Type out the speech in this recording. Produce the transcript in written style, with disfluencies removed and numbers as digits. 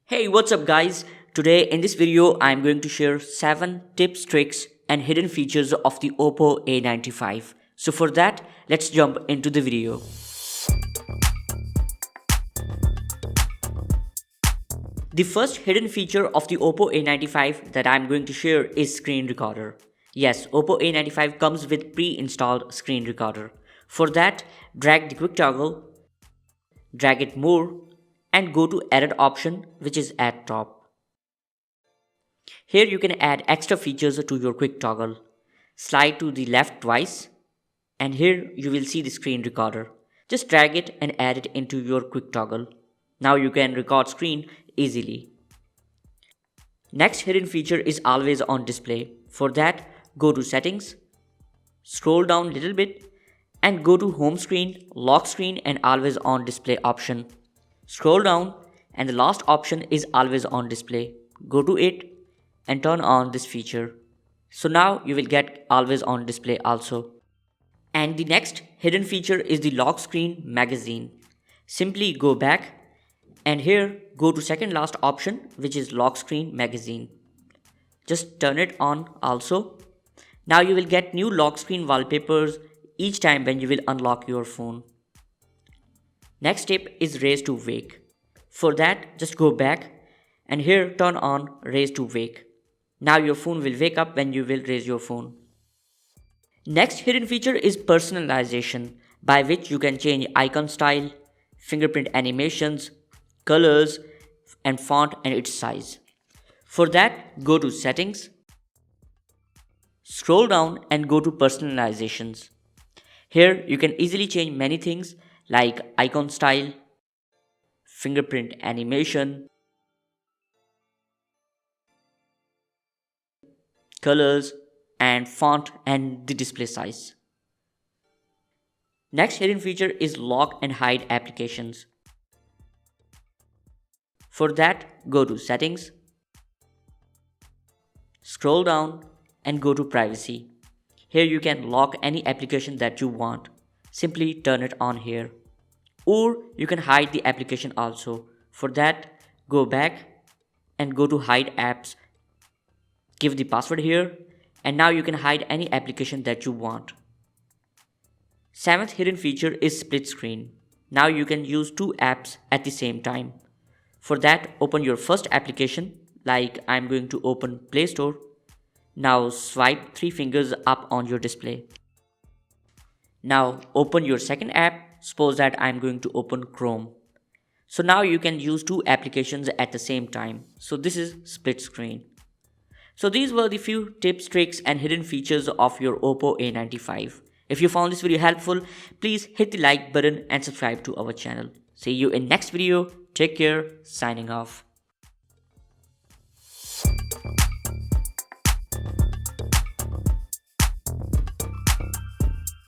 Hey, what's up guys? Today in this video I'm going to share 7 tips, tricks and hidden features of the Oppo A95. So for that, let's jump into the video. The first hidden feature of the Oppo A95 that I'm going to share is screen recorder. Yes, Oppo A95 comes with pre-installed screen recorder. For that, drag the quick toggle, drag it more and go to edit option which is at top. Here you can add extra features to your quick toggle. Slide to the left twice and here you will see the screen recorder. Just drag it and add it into your quick toggle. Now you can record screen easily. Next hidden feature is always on display. For that, go to settings, scroll down a little bit and go to home screen, lock screen and always on display option. Scroll down and the last option is always on display. Go to it and turn on this feature. So now you will get always on display also. And the next hidden feature is the lock screen magazine. Simply go back and here go to second last option which is lock screen magazine. Just turn it on also. Now you will get new lock screen wallpapers each time when you will unlock your phone. Next tip is raise to wake. For that, just go back and here turn on raise to wake. Now your phone will wake up when you will raise your phone. Next hidden feature is personalization, by which you can change icon style, fingerprint animations, colors and font and its size. For that, go to settings, scroll down and go to personalizations. Here you can easily change many things like icon style, fingerprint animation, colors and font and the display size. Next hidden feature is lock and hide applications. For that, go to settings, scroll down and go to privacy. Here you can lock any application that you want. Simply turn it on here. Or you can hide the application also. For that, go back and go to hide apps. Give the password here and now you can hide any application that you want. Seventh hidden feature is split screen. Now you can use two apps at the same time. For that, open your first application, like I'm going to open Play Store. Now swipe 3 fingers up on your display. Now open your second app. Suppose that I'm going to open Chrome. So now you can use two applications at the same time. So this is split screen. So these were the few tips, tricks and hidden features of your Oppo A95. If you found this video helpful, please hit the like button and subscribe to our channel. See you in next video. Take care. Signing off.